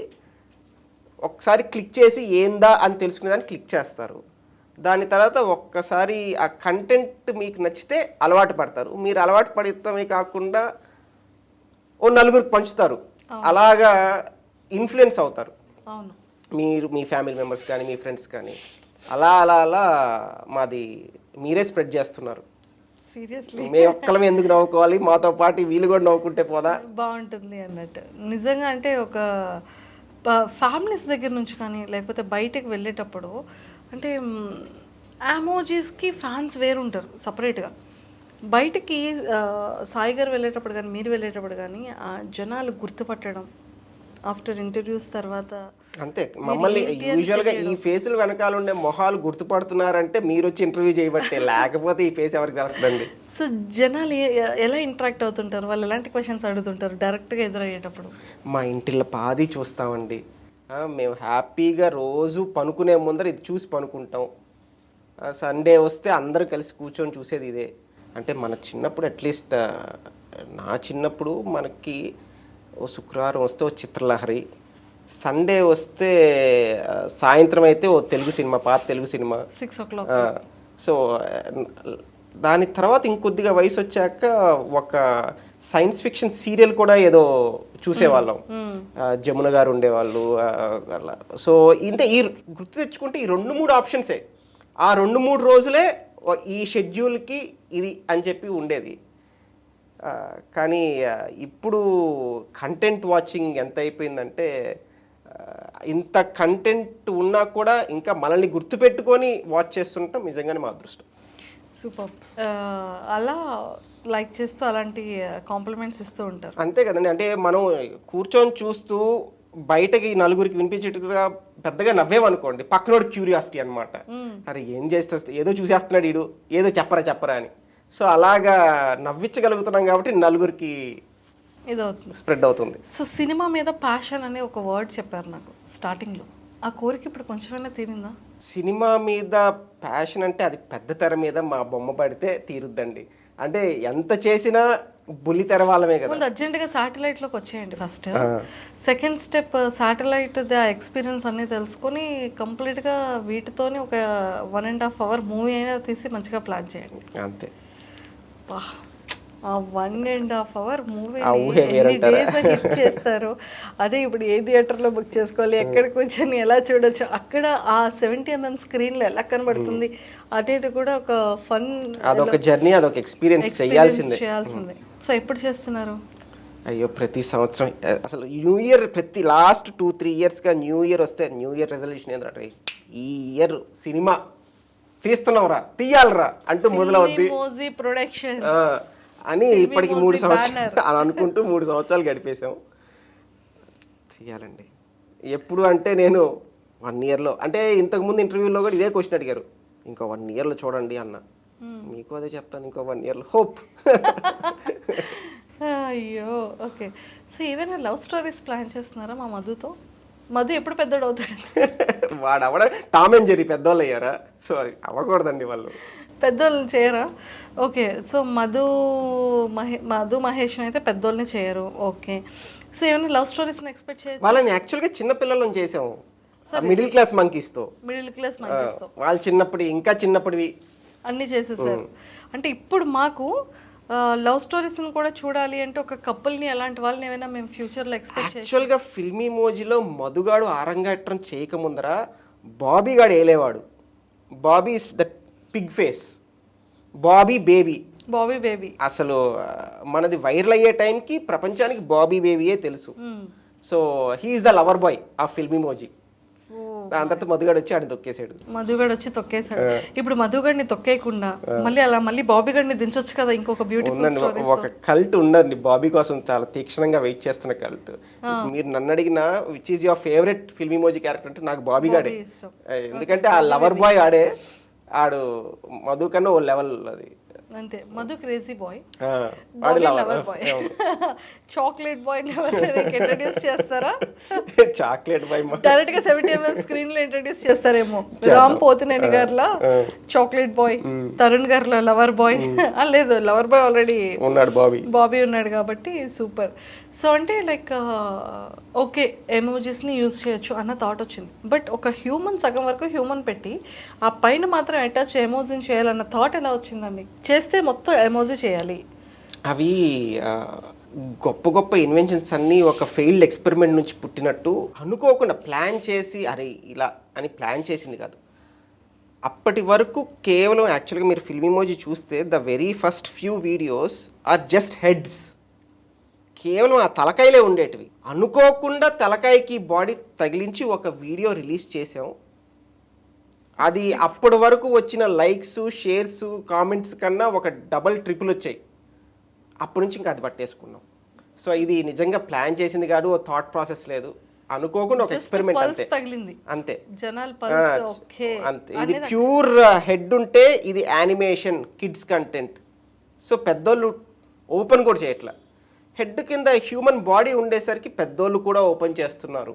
ఒక్కసారి క్లిక్ చేసి ఏందా అని తెలుసుకునేదాన్ని క్లిక్ చేస్తారు. దాని తర్వాత ఒక్కసారి ఆ కంటెంట్ మీకు నచ్చితే అలవాటు పడతారు. మీరు అలవాటు పడటమే కాకుండా ఓ నలుగురికి పంచుతారు, అలాగా ఇన్ఫ్లుయెన్స్ అవుతారు. అవును, మీరు మీ ఫ్యామిలీ మెంబర్స్ కానీ మీ ఫ్రెండ్స్ కానీ అలా అలా అలా మాది మీరే స్ప్రెడ్ చేస్తున్నారు. సీరియస్లీ మేము ఒక్కలమే ఎందుకు నవ్వుకోవాలి, మాతో పాటు వీళ్ళు కూడా నవ్వుకుంటే పోదా. బాగుంటుంది అన్నట్టు. నిజంగా అంటే ఒక ఫ్యామిలీస్ దగ్గర నుంచి కానీ లేకపోతే బయటకు వెళ్ళేటప్పుడు అంటే ఎమోజీస్కి ఫ్యాన్స్ వేరుంటారు సపరేట్గా. బయటికి సాయి గారు వెళ్ళేటప్పుడు కానీ మీరు వెళ్ళేటప్పుడు కానీ ఆ జనాలు గుర్తుపట్టడం ఆఫ్టర్ ఇంటర్వ్యూస్ తర్వాత అంతే. మమ్మల్ని యూజువల్గా ఈ ఫేసులు వెనకాల ఉండే మొహాలు గుర్తుపడుతున్నారంటే మీరు వచ్చి ఇంటర్వ్యూ చేయబట్టే, లేకపోతే ఈ ఫేస్ ఎవరికి తెలుస్తుందండి. సో జనాలు ఎలా ఇంటరాక్ట్ అవుతుంటారు, వాళ్ళు ఎలాంటి క్వశ్చన్స్ అడుగుతుంటారు డైరెక్ట్గా ఎదురయ్యేటప్పుడు? మా ఇంటిలో పాది చూస్తామండి. మేము హ్యాపీగా రోజు పనుకునే ముందర ఇది చూసి పనుకుంటాం. సండే వస్తే అందరూ కలిసి కూర్చొని చూసేది ఇదే. అంటే మన చిన్నప్పుడు అట్లీస్ట్ నా చిన్నప్పుడు మనకి ఓ శుక్రవారం వస్తే ఓ చిత్రలహరి, సండే వస్తే సాయంత్రం అయితే ఓ తెలుగు సినిమా, పాత తెలుగు సినిమా 6 o'clock. సో దాని తర్వాత ఇంకొద్దిగా వయసు వచ్చాక ఒక సైన్స్ ఫిక్షన్ సీరియల్ కూడా ఏదో చూసేవాళ్ళం. జమున గారు ఉండేవాళ్ళు అలా. సో ఇంతే ఈ గుర్తు తెచ్చుకుంటే ఈ 2-3 ఆప్షన్సే. ఆ 2-3 రోజులే ఈ షెడ్యూల్కి ఇది అని చెప్పి ఉండేది. కానీ ఇప్పుడు కంటెంట్ వాచింగ్ ఎంత అయిపోయిందంటే ఇంత కంటెంట్ ఉన్నా కూడా ఇంకా మనల్ని గుర్తుపెట్టుకొని వాచ్ చేస్తుంటాం. నిజంగానే మా అదృష్టం. సూపర్. అలా లైక్ చేస్తూ అలాంటి కాంప్లిమెంట్స్ ఇస్తూ ఉంటారు. అంతే కదండి. అంటే మనం కూర్చొని చూస్తూ బయటకి నలుగురికి వినిపించేట్టుగా పెద్దగా నవ్వేమనుకోండి, పక్కనోడు క్యూరియాసిటీ అనమాట. అరే ఏం చేస్తే ఏదో చూసేస్తున్నాడు వీడు, ఏదో చెప్పరా అని. సో అలాగా నవ్వించగలుగుతున్నాం కాబట్టి నలుగురికి ఇదవుతుంది, స్ప్రెడ్ అవుతుంది. సో సినిమా మీద ప్యాషన్ అనే ఒక వర్డ్ చెప్పారు నాకు స్టార్టింగ్లో. ఆ కోరిక ఇప్పుడు కొంచెమైనా తీరిందా? సినిమా మీద ప్యాషన్ అంటే అది పెద్ద తెర మీద మా బొమ్మ పడితే తీరుద్దండి. అంటే ఎంత చేసినా బుల్లి తెర వాళ్ళమే కదా. ముందు అర్జెంటుగా శాటిలైట్లోకి వచ్చేయండి first. Second step satellite experience అన్నీ తెలుసుకొని కంప్లీట్గా వీటితోనే ఒక 1.5 hour మూవీ అయినా తీసి మంచిగా ప్లాన్ చేయండి. అంతే. ఆ 1.5 hour మూవీ వేరంటారా? హిట్ చేస్తారు. అదే ఇప్పుడు ఏ థియేటర్లో బుక్ చేసుకోవాలి, ఎక్కడ కూర్చొని ఎలా చూడొచ్చు, అక్కడ ఆ 70 mm స్క్రీన్లో ఎలా కనబడుతుంది అనేది కూడా ఒక ఫన్, అదొక జర్నీ, అదొక ఎక్స్పీరియన్స్ చేయాల్సిందే. సో ఎప్పుడు చేస్తున్నారు? అయ్యో ప్రతి సంవత్సరం అసలు న్యూ ఇయర్, ప్రతి లాస్ట్ 2-3 yearsగా న్యూ ఇయర్ వస్తే న్యూ ఇయర్ రెజల్యూషన్ ఏంటంటే ఈ ఇయర్ సినిమా తీస్తున్నావురా, తీయాలరా అంటూ మొదలవుద్ది అని. ఇప్పటికి 3 సంవత్సరాలు అని అనుకుంటూ 3 సంవత్సరాలు గడిపేశాం. చేయాలండి ఎప్పుడు అంటే నేను 1 yearలో, అంటే ఇంతకుముందు ఇంటర్వ్యూలో కూడా ఇదే క్వశ్చన్ అడిగారు, ఇంకో 1 yearలో చూడండి అన్న. మీకు అదే చెప్తాను, ఇంకో 1 yearలో హోప్. అయ్యో ఓకే. సో ఏమైనా లవ్ స్టోరీస్ ప్లాన్ చేస్తున్నారా మా మధుతో? మధు ఎప్పుడు పెద్దోడు అవుతాడు? వాడు అవడ టామ్ అండ్ జెర్రీ పెద్దోళ్ళు అయ్యారా? సో అవ్వకూడదండి వాళ్ళు, పెద్దోళ్ళని చేయరా? ఓకే. సో మధు మహేష్ అయితే పెద్దోళ్ళని చేయరు. ఓకే. సో ఏమైనా లవ్ స్టోరీస్ని ఎక్స్పెక్ట్ చేయొచ్చు? వాళ్ళని యాక్చువల్గా చిన్నపిల్లలను చేసాము, మిడిల్ క్లాస్ మంకీస్తో. వాళ్ళు చిన్నప్పుడు ఇంకా చిన్నప్పటివి అన్నీ చేసేసారు. అంటే ఇప్పుడు మాకు లవ్ స్టోరీస్ని కూడా చూడాలి అంటే ఒక కపుల్ని, అలాంటి వాళ్ళని ఏమైనా మేము ఫ్యూచర్లో ఎక్స్పెక్ట్ చేయాలి. యాక్చువల్గా ఫిల్మీ మోజీలో మధుగాడు ఆరంగేట్రం చేయకముందర బాబీ గాడు ఏలేవాడు. Bobby is the pig face, Bobby baby. అసలు మనది వైరల్ అయ్యే టైంకి ప్రపంచానికి బాబీ బేబీయే తెలుసు. So he's the lover boy of Filmy Moji. దాని తర్వాత మధుగాడు వచ్చి ఆడిని తొక్కేసాడు. మధుగడ్ వచ్చి తొక్కేశాడు. ఇప్పుడు మధుగడిని తొక్కేయకుండా మళ్ళీ బాబీ గడిని దించొచ్చు కదా ఇంకొక బ్యూటిఫుల్ ఉందండి, ఒక కల్ట్ ఉందండి బాబీ కోసం, చాలా తీక్షణంగా వెయిట్ చేస్తున్న కల్ట్. మీరు నన్ను అడిగిన which is your favourite film emoji character అంటే నాకు బాబీ గాడే. ఇష్టం. ఎందుకంటే ఆ లవర్ బాయ్ ఆడు మధు కన్నా ఓ లెవెల్ అది. అంతే, మధు క్రేజీ బాయ్, వాడి lover boy, chocolate boy introduce చేస్తారా? చాక్లెట్ బాయ్ డైరెక్ట్ గా 70mm స్క్రీన్ లో ఇంట్రడ్యూస్ చేస్తారేమో. రామ్ పోతినేని గారిలా చాక్లెట్ బాయ్, తరుణ్ గారిలో లవర్ బాయ్. లేదు, లవర్ బాయ్ ఆల్రెడీ ఉన్నాడు, బాబీ ఉన్నాడు కాబట్టి సూపర్. సో అంటే లైక్ ఓకే, ఎమోజీస్ ని యూజ్ చేయొచ్చు అన్న థాట్ వచ్చింది. బట్ ఒక హ్యూమన్ సగం వరకు హ్యూమన్ పెట్టి ఆ పైన మాత్రం అటాచ్ ఎమోజీని చేయాలన్న థాట్ ఎలా వచ్చిందండి? చేస్తే మొత్తం ఎమోజీ చేయాలి. అవి గొప్ప గొప్ప ఇన్వెన్షన్స్ అన్నీ ఒక ఫెయిల్డ్ ఎక్స్పెరిమెంట్ నుంచి పుట్టినట్టు, అనుకోకుండా ప్లాన్ చేసి అరే ఇలా అని ప్లాన్ చేసింది కాదు. అప్పటి వరకు కేవలం యాక్చువల్గా మీరు ఫిల్మ్ ఇమోజీ చూస్తే the very first few videos are just heads. కేవలం ఆ తలకాయలే ఉండేటివి. అనుకోకుండా తలకాయకి బాడీ తగిలించి ఒక వీడియో రిలీజ్ చేసాం. అది అప్పటి వరకు వచ్చిన లైక్స్, షేర్స్, కామెంట్స్ కన్నా ఒక డబల్ ట్రిపుల్ వచ్చాయి. అప్పటి నుంచి ఇంకా అది పట్టేసుకున్నాం. సో ఇది నిజంగా ప్లాన్ చేసింది కాదు, ఓ థాట్ ప్రాసెస్ లేదు, అనుకోకుండా ఒక ఎక్స్పెరిమెంట్ అంతే. తగిలింది అంతే, జనాల పల్స్. ఓకే, అంతే. ఇది ప్యూర్ హెడ్ ఉంటే ఇది యానిమేషన్, కిడ్స్ కంటెంట్. సో పెద్దోళ్ళు ఓపెన్ కూడా చేయట్లా. హెడ్ కింద హ్యూమన్ బాడీ ఉండేసరికి పెద్దోళ్ళు కూడా ఓపెన్ చేస్తున్నారు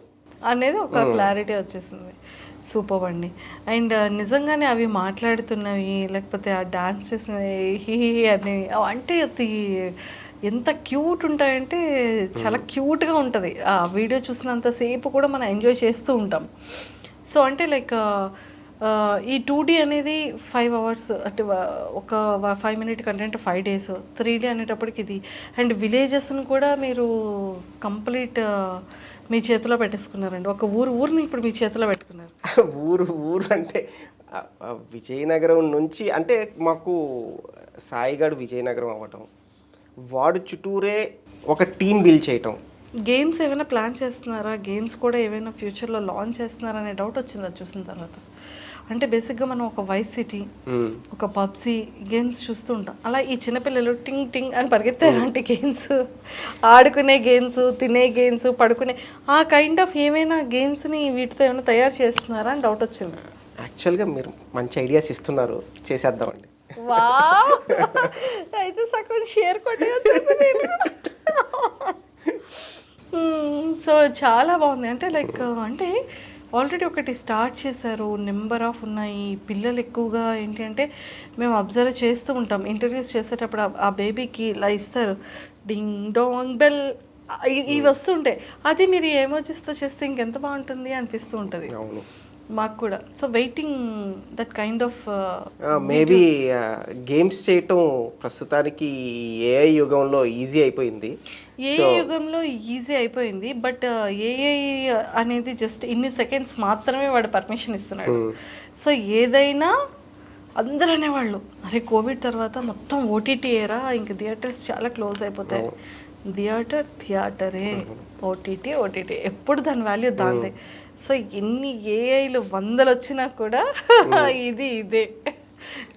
అనేది ఒక క్లారిటీ వచ్చేసింది. సూపర్ అండి. అండ్ నిజంగానే అవి మాట్లాడుతున్నవి, లేకపోతే ఆ డాన్స్ చేసినవి హీ అని అంటే అది ఎంత క్యూట్ ఉంటాయంటే చాలా క్యూట్గా ఉంటుంది. ఆ వీడియో చూసినంతసేపు కూడా మనం ఎంజాయ్ చేస్తూ ఉంటాం. సో అంటే లైక్ ఈ 2D అనేది 5 hours, అంటే ఒక 5 minute కంటెంట్ 5 days. 3D అనేటప్పటికి ఇది. అండ్ విలేజెస్ను కూడా మీరు కంప్లీట్ మీ చేతిలో పెట్టేసుకున్నారండి. ఒక ఊరిని ఇప్పుడు మీ చేతిలో పెట్టుకున్నారు. ఊరు అంటే విజయనగరం నుంచి, అంటే మాకు సాయిగాడు విజయనగరం అవ్వటం, వాడు చుట్టూరే ఒక టీం బిల్డ్ చేయటం. గేమ్స్ ఏమైనా ప్లాన్ చేస్తున్నారా? గేమ్స్ కూడా ఏమైనా ఫ్యూచర్లో లాంచ్ చేస్తున్నారా అనే డౌట్ వచ్చింది అది చూసిన తర్వాత. అంటే బేసిక్గా మనం ఒక వైస్ సిటీ, ఒక పబ్జీ గేమ్స్ చూస్తూ ఉంటాం. అలా ఈ చిన్నపిల్లలు టింగ్ టింగ్ అని పరిగెత్తే అలాంటి గేమ్స్, ఆడుకునే గేమ్స్, తినే గేమ్స్, పడుకునే ఆ కైండ్ ఆఫ్ ఏమైనా గేమ్స్ని వీటితో ఏమైనా తయారు చేస్తున్నారా అని డౌట్ వచ్చింది. యాక్చువల్గా మీరు మంచి ఐడియాస్ ఇస్తున్నారు, చేసేద్దామండి. వావ్, అయితే సగం షేర్ కొట్టేయచ్చు నేను. సో చాలా బాగుంది. అంటే లైక్ అంటే ఆల్రెడీ ఒకటి స్టార్ట్ చేశారు, నెంబర్ ఆఫ్ ఉన్నాయి. పిల్లలు ఎక్కువగా ఏంటి అంటే మేము అబ్జర్వ్ చేస్తూ ఉంటాం, ఇంటర్వ్యూస్ చేసేటప్పుడు ఆ బేబీకి ఇలా ఇస్తారు డింగ్ డోంగ్ బెల్, ఇవి వస్తుంటాయి. అది మీరు ఎమోజీస్తో చేస్తే ఇంకెంత బాగుంటుంది అనిపిస్తూ ఉంటుంది మాకు కూడా. So waiting that kind of maybe games చేయటం ప్రస్తుతానికి ఏఐ యుగంలో ఈజీ అయిపోయింది. ఏఐ యుగంలో ఈజీ అయిపోయింది. బట్ ఏఐ అనేది జస్ట్ ఇన్ని సెకండ్స్ మాత్రమే వాడు పర్మిషన్ ఇస్తున్నాడు. సో ఏదైనా అందరూ అనేవాళ్ళు అరే కోవిడ్ తర్వాత మొత్తం ఓటీటీ ఏరా, ఇంక థియేటర్స్ చాలా క్లోజ్ అయిపోతాయి. థియేటరే, ఓటీటీ ఎప్పుడు దాని వాల్యూ దాందే. సో ఎన్ని ఏఐలు 100 వచ్చినా కూడా ఇదే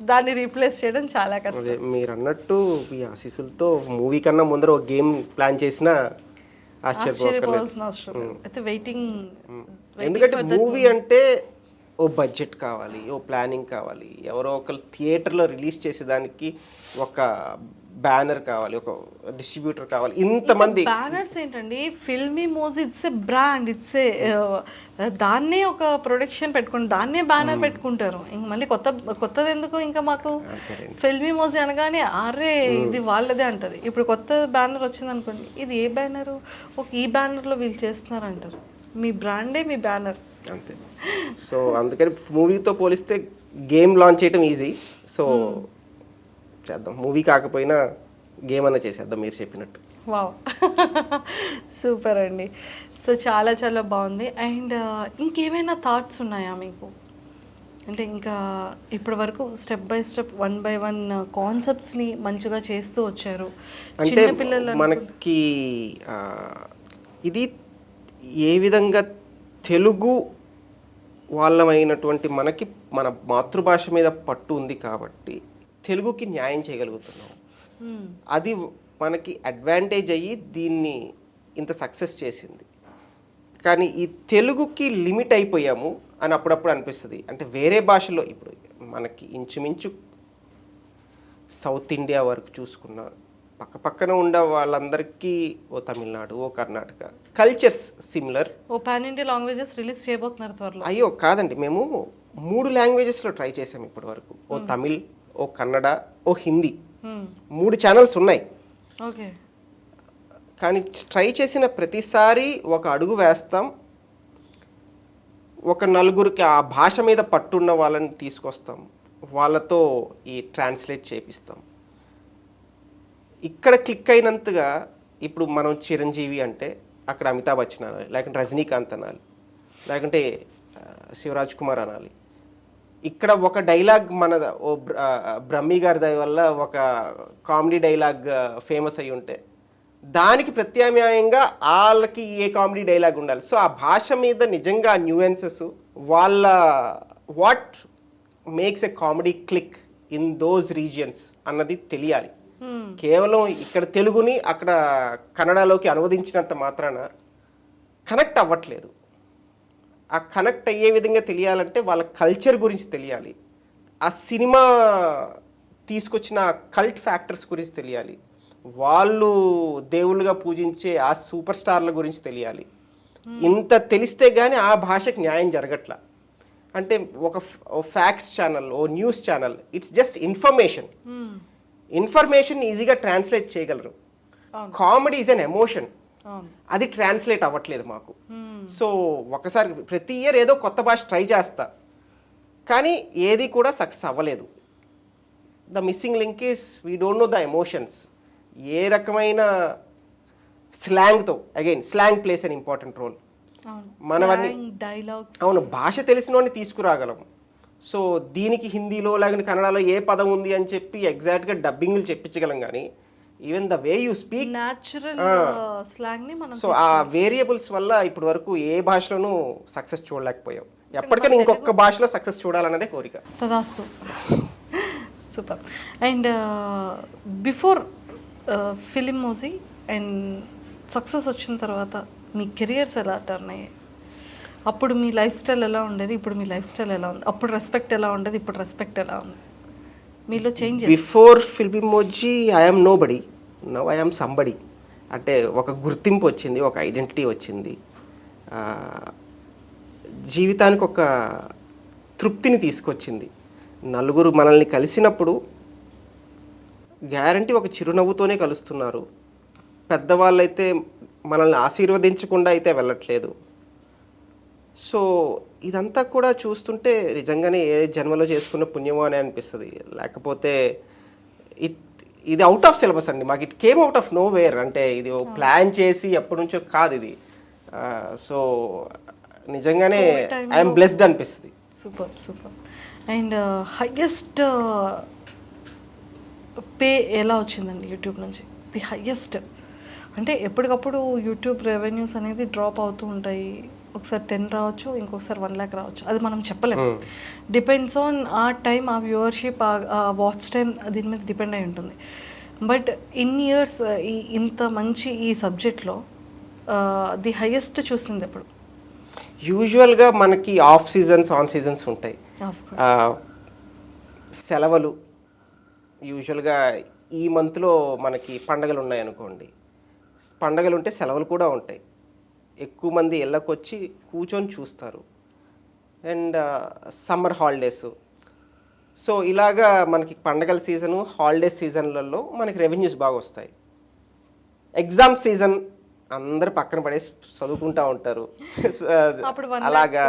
దాన్ని రీప్లేస్ చేయడం చాలా కష్టం. మీరు అన్నట్టు ఈ ఆశీస్సులతో మూవీ కన్నా ముందర ఒక గేమ్ ప్లాన్ చేసినా ఆశ్చర్యపోవాల్సిన అవసరం అయితే వెయిటింగ్. ఎందుకంటే మూవీ అంటే ఓ బడ్జెట్ కావాలి, ఓ ప్లానింగ్ కావాలి, ఎవరో ఒకరు థియేటర్లో రిలీజ్ చేసేదానికి ఒక బ్యానర్ కావాలి, ఒక డిస్ట్రిబ్యూటర్ కావాలి, ఇంతమంది. బ్యానర్స్ ఏంటండి, Filmy Moji it's a brand, it's a దాన్నే ఒక ప్రొడక్షన్ పెట్టుకుని దాన్నే బ్యానర్ పెట్టుకుంటారు. ఇంక మళ్ళీ కొత్తది ఎందుకు? ఇంకా మాకు ఫిల్మీ మోజీ అనగానే అరే ఇది వాళ్ళదే అంటది. ఇప్పుడు కొత్త బ్యానర్ వచ్చింది అనుకోండి, ఇది ఏ బ్యానరు, ఒక ఈ బ్యానర్లో వీళ్ళు చేస్తున్నారు అంటారు. మీ బ్రాండే మీ బ్యానర్ అంతే. సో అందుకని మూవీతో పోలిస్తే గేమ్ లాంచ్ చేయడం ఈజీ. సో చేద్దాం, మూవీ కాకపోయినా గేమ్ అన్న చేసేద్దాం మీరు చెప్పినట్టు. వావ్, సూపర్ అండి. సో చాలా చాలా బాగుంది. అండ్ ఇంకేమైనా థాట్స్ ఉన్నాయా మీకు? అంటే ఇంకా ఇప్పటి వరకు స్టెప్ బై స్టెప్ 1 by 1 కాన్సెప్ట్స్ని మంచిగా చేస్తూ వచ్చారు. అంటే మనకి ఇది ఏ విధంగా తెలుగు వాళ్ళమైనటువంటి మనకి మన మాతృభాష మీద పట్టు ఉంది కాబట్టి తెలుగుకి న్యాయం చేయగలుగుతున్నాం. అది మనకి అడ్వాంటేజ్ అయ్యి దీన్ని ఇంత సక్సెస్ చేసింది. కానీ ఈ తెలుగుకి లిమిట్ అయిపోయాము అని అప్పుడప్పుడు అనిపిస్తుంది. అంటే వేరే భాషలో ఇప్పుడు మనకి ఇంచుమించు సౌత్ ఇండియా వరకు చూసుకున్న పక్కన ఉండే వాళ్ళందరికీ ఓ తమిళనాడు, ఓ కర్ణాటక కల్చర్స్ సిమిలర్. ఓ పాన్ ఇండియా లాంగ్వేజెస్ రిలీజ్ చేయబోతున్నారు త్వరలో. అయ్యో కాదండి, మేము 3 లాంగ్వేజెస్లో ట్రై చేసాం ఇప్పటి వరకు. ఓ తమిళ్, ఓ కన్నడ, ఓ హిందీ, 3 ఛానల్స్ ఉన్నాయి. ఓకే. కానీ ట్రై చేసిన ప్రతిసారి ఒక అడుగు వేస్తాం, ఒక నలుగురికి ఆ భాష మీద పట్టున్న వాళ్ళని తీసుకొస్తాం, వాళ్ళతో ఈ ట్రాన్స్లేట్ చేపిస్తాం. ఇక్కడ క్లిక్ అయినంతగా ఇప్పుడు మనం చిరంజీవి అంటే అక్కడ అమితాబ్ బచ్చన్ అనాలి, లేకుంటే రజనీకాంత్ అనాలి, లేకుంటే శివరాజ్ కుమార్ అనాలి. ఇక్కడ ఒక డైలాగ్ మన బ్రహ్మి గారి దయ వల్ల ఒక కామెడీ డైలాగ్ ఫేమస్ అయి ఉంటే దానికి ప్రత్యామ్నాయంగా వాళ్ళకి ఏ కామెడీ డైలాగ్ ఉండాలి. సో ఆ భాష మీద నిజంగా న్యూయెన్సెస్, వాళ్ళ what makes a comedy click in those regions అన్నది తెలియాలి. కేవలం ఇక్కడ తెలుగుని అక్కడ కన్నడలోకి అనువదించినంత మాత్రాన కనెక్ట్ అవ్వట్లేదు. ఆ కనెక్ట్ అయ్యే విధంగా తెలియాలంటే వాళ్ళ కల్చర్ గురించి తెలియాలి, ఆ సినిమా తీసుకొచ్చిన కల్ట్ ఫ్యాక్టర్స్ గురించి తెలియాలి, వాళ్ళు దేవుళ్ళుగా పూజించే ఆ సూపర్ స్టార్ల గురించి తెలియాలి. ఇంత తెలిస్తే కానీ ఆ భాషకు న్యాయం జరగట్లా. అంటే ఒక ఫ్యాక్ట్స్ ఛానల్, ఓ news channel, it's just information ఈజీగా ట్రాన్స్లేట్ చేయగలరు. కామెడీ ఈజ్ అన్ ఎమోషన్, అది ట్రాన్స్లేట్ అవ్వట్లేదు మాకు. సో ఒకసారి ప్రతి ఇయర్ ఏదో కొత్త భాష ట్రై చేస్తా, కానీ ఏది కూడా సక్సెస్ అవ్వలేదు. The missing link is we don't know the emotions. ఏ రకమైన స్లాంగ్తో, again slang plays an important role. మనవన్నీ అవును, భాష తెలిసినోని తీసుకురాగలం. సో దీనికి హిందీలో లేకపోతే కన్నడలో ఏ పదం ఉంది అని చెప్పి ఎగ్జాక్ట్గా డబ్బింగ్లు చెప్పించగలం, కానీ even the way you speak so ఆ వేరియబుల్స్ వల్ల ఇప్పటి వరకు ఏ భాషలోనూ సక్సెస్ చూడలేకపోయాం. ఎప్పటికైనా ఇంకొక భాషలో సక్సెస్ చూడాలన్నదే కోరిక. తదాస్తు. Super. And before film Moji and success వచ్చిన తర్వాత మీ కెరియర్స్ ఎలా టర్న్ అయ్యాయి? అప్పుడు మీ లైఫ్ స్టైల్ ఎలా ఉండేది, ఇప్పుడు మీ లైఫ్ స్టైల్ ఎలా ఉంది? అప్పుడు రెస్పెక్ట్ ఎలా ఉండేది, ఇప్పుడు రెస్పెక్ట్ ఎలా ఉంది? మీలో change. Before Film Moji I'm nobody, now I'm somebody. అంటే ఒక గుర్తింపు వచ్చింది, ఒక ఐడెంటిటీ వచ్చింది, జీవితానికి ఒక తృప్తిని తీసుకొచ్చింది. నలుగురు మనల్ని కలిసినప్పుడు గ్యారంటీ ఒక చిరునవ్వుతోనే కలుస్తున్నారు. పెద్దవాళ్ళైతే మనల్ని ఆశీర్వదించకుండా అయితే వెళ్ళట్లేదు. సో ఇదంతా కూడా చూస్తుంటే నిజంగానే ఏ జన్మలో చేసుకున్న పుణ్యమో అని అనిపిస్తుంది. లేకపోతే ఇది అవుట్ ఆఫ్ సిలబస్ అండి, మాకు it came out of know where. అంటే ఇది ప్లాన్ చేసి ఎప్పటి నుంచో కాదు ఇది. సో నిజంగానే ఐఎమ్ బ్లెస్డ్ అనిపిస్తుంది. Super super. And highest pay ఎలా వచ్చిందండి యూట్యూబ్ నుంచి? ది హయ్యెస్ట్ అంటే ఎప్పటికప్పుడు యూట్యూబ్ రెవెన్యూస్ అనేది డ్రాప్ అవుతూ ఉంటాయి. ఒకసారి 10 రావచ్చు, ఇంకొకసారి 1 lakh రావచ్చు, అది మనం చెప్పలేము. డిపెండ్స్ ఆన్ ఆ టైం, ఆ వ్యూవర్షిప్, ఆ వాచ్ టైం, దీని మీద డిపెండ్ అయి ఉంటుంది. బట్ ఇన్ ఇయర్స్ ఇంత మంచి ఈ సబ్జెక్ట్లో ది హైయెస్ట్ చూసింది ఎప్పుడు? యూజువల్గా మనకి ఆఫ్ సీజన్స్, ఆన్ సీజన్స్ ఉంటాయి. సెలవులు యూజువల్గా ఈ మంత్లో మనకి పండగలు ఉన్నాయనుకోండి, పండగలు ఉంటే సెలవులు కూడా ఉంటాయి. ఎక్కువ మంది ఇళ్ళకొచ్చి కూర్చొని చూస్తారు. And summer holidays. సో ఇలాగా మనకి పండగల సీజను, హాలిడేస్ సీజన్లలో మనకి రెవెన్యూస్ బాగా వస్తాయి. ఎగ్జామ్ సీజన్ అందరు పక్కన పడేసి చదువుకుంటూ ఉంటారు. అలాగా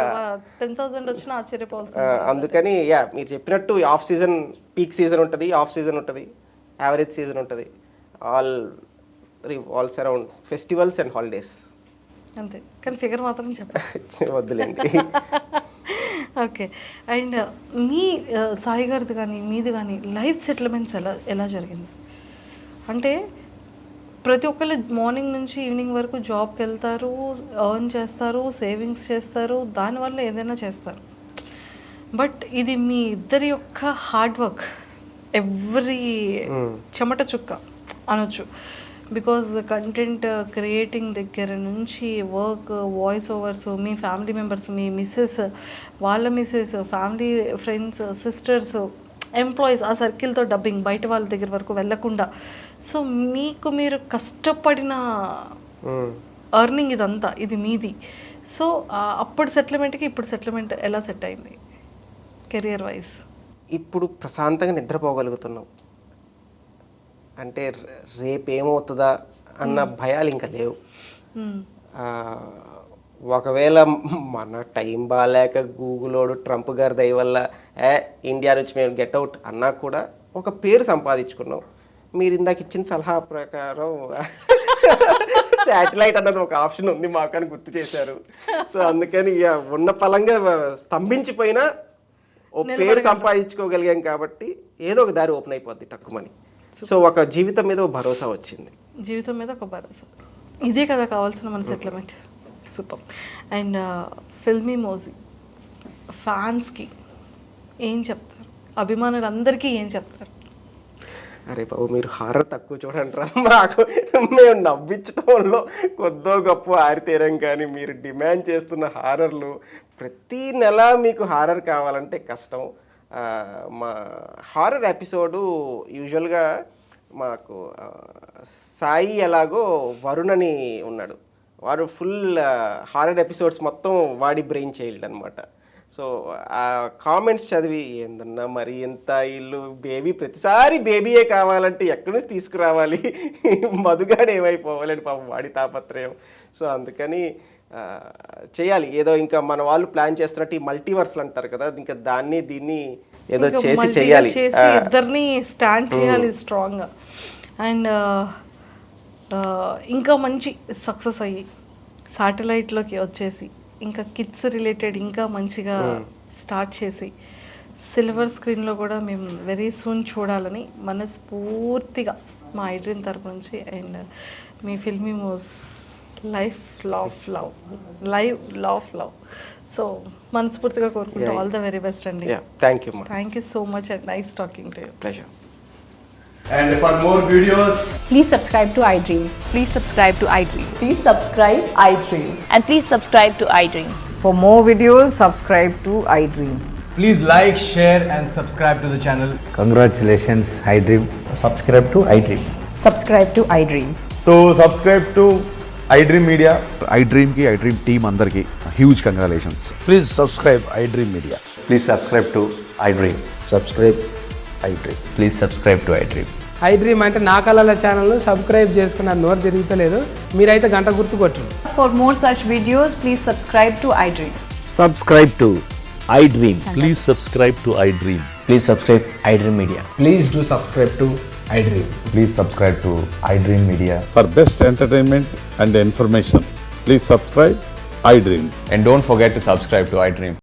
10,000 వచ్చినా ఆశ్చర్యపోవాల్సి. అందుకని యా మీరు చెప్పినట్టు ఆఫ్ సీజన్, పీక్ సీజన్ ఉంటుంది, ఆఫ్ సీజన్ ఉంటుంది, యావరేజ్ సీజన్ ఉంటుంది. ఆల్స్ అరౌండ్ ఫెస్టివల్స్ అండ్ హాలిడేస్ అంతే. కానీ ఫిగర్ మాత్రం చెప్పండి, వద్దులేండి. ఓకే. అండ్ మీ సాయి గారిది కానీ మీది కానీ లైఫ్ సెటిల్మెంట్స్ ఎలా జరిగింది? అంటే ప్రతి ఒక్కళ్ళు మార్నింగ్ నుంచి ఈవినింగ్ వరకు జాబ్కి వెళ్తారు, ఎర్న్ చేస్తారు, సేవింగ్స్ చేస్తారు, దానివల్ల ఏదైనా చేస్తారు. బట్ ఇది మీ ఇద్దరి యొక్క హార్డ్ వర్క్, ఎవ్రీ చెమట చుక్క అనొచ్చు. బికాజ్ కంటెంట్ క్రియేటింగ్ దగ్గర నుంచి వర్క్, వాయిస్ ఓవర్స్, మీ ఫ్యామిలీ మెంబర్స్, మీ మిస్సెస్, వాళ్ళ missus, family friends, sisters, employees, ఆ సర్కిల్తో డబ్బింగ్, బయట వాళ్ళ దగ్గర వరకు వెళ్ళకుండా. సో మీకు మీరు కష్టపడిన ఎర్నింగ్ ఇదంతా, ఇది మీది. సో అప్పుడు సెటిల్మెంట్కి ఇప్పుడు సెటిల్మెంట్ ఎలా సెట్ అయింది కెరియర్ వైజ్? ఇప్పుడు ప్రశాంతంగా నిద్రపోగలుగుతున్నాం. అంటే రేపేమవుతుందా అన్న భయాలు ఇంకా లేవు. ఒకవేళ మన టైం బాగాలేక గూగులోడు ట్రంప్ గారి దయ వల్ల ఇండియా నుంచి మేము గెట్ అవుట్ అన్నా కూడా ఒక పేరు సంపాదించుకున్నాం. మీరు ఇందాక ఇచ్చిన సలహా ప్రకారం శాటిలైట్ అన్నది ఒక ఆప్షన్ ఉంది మాకు అని గుర్తు చేశారు. సో అందుకని ఇక ఉన్న పలంగా స్తంభించిపోయినా ఓ పేరు సంపాదించుకోగలిగాం కాబట్టి ఏదో ఒక దారి ఓపెన్ అయిపోద్ది టక్కుమని. సో ఒక జీవితం మీద ఒక భరోసా వచ్చింది. జీవితం మీద ఒక భరోసా, ఇదే కదా కావాల్సిన మన సెటిల్మెంట్. సూపర్. అండ్ ఫిల్మీ మోజీ ఫ్యాన్స్కి ఏం చెప్తారు? అభిమానులందరికీ ఏం చెప్తారు? అరే బాబు, మీరు హారర్ తక్కువ చూడండి రా, మాకు మేము నవ్వించడంలో కొద్దో గొప్ప ఆరితేరం, కానీ మీరు డిమాండ్ చేస్తున్న హారర్లు ప్రతి నెల మీకు హారర్ కావాలంటే కష్టం. మా హారర్ ఎపిసోడు యూజువల్గా మాకు సాయి ఎలాగో వరుణ్ అని ఉన్నాడు, వాడు ఫుల్ హారర్ ఎపిసోడ్స్ మొత్తం వాడి బ్రెయిన్ చైల్డ్ అనమాట. సో ఆ కామెంట్స్ చదివి ఏందన్నా మరి ఎంత ఇల్లు బేబీ, ప్రతిసారి బేబీయే కావాలంటే ఎక్కడి నుంచి తీసుకురావాలి, మధుగాడు ఏమైపోవాలని పాపం వాడి తాపత్రయం. సో అందుకని చేయాలి ఏదో, ఇంకా మన వాళ్ళు ప్లాన్ చేస్తున్నట్టు ఈ మల్టీవర్స్లు అంటారు కదా, ఇంకా దాన్ని దీన్ని ఏదో చేసి చేయాలి, ఇద్దరిని స్టాండ్ చేయాలి స్ట్రాంగ్గా. అండ్ ఇంకా మంచి సక్సెస్ అయ్యి శాటిలైట్లోకి వచ్చేసి ఇంకా కిడ్స్ రిలేటెడ్ ఇంకా మంచిగా స్టార్ట్ చేసి సిల్వర్ స్క్రీన్లో కూడా మేము వెరీ సూన్ చూడాలని మనస్ఫూర్తిగా మా ఐడ్రీన్ తరపు నుంచి అండ్ మీ Filmy Moj life love so మనస్ఫూర్తిగా కోరుకుంటూ ఆల్ ద వెరీ బెస్ట్ అండి. Thank you so much and nice talking to you. Pleasure. And for more videos, Please subscribe to iDream. Please subscribe to iDream. Please subscribe iDream. And please subscribe to iDream. For more videos, subscribe to iDream. please like, share and subscribe to the channel. Congratulations, iDream. Subscribe to iDream. Subscribe to iDream. So subscribe to iDream Media. iDream ki iDream team andarki huge congratulations. Please subscribe iDream Media. Please subscribe to iDream. Subscribe iDream. Please subscribe to iDream. iDream అంటే నా కళల ఛానల్ను subscribe చేసుకున్న నోరు తిరుగుతలేదు, మీరైతే గంట గుర్తు కొట్టండి. For more such videos, please subscribe to iDream. Subscribe to iDream. Please subscribe to iDream. Please subscribe iDream Media. Please do subscribe to iDream. Please subscribe to iDream Media. For best entertainment and information, please subscribe iDream. And don't forget to subscribe to iDream.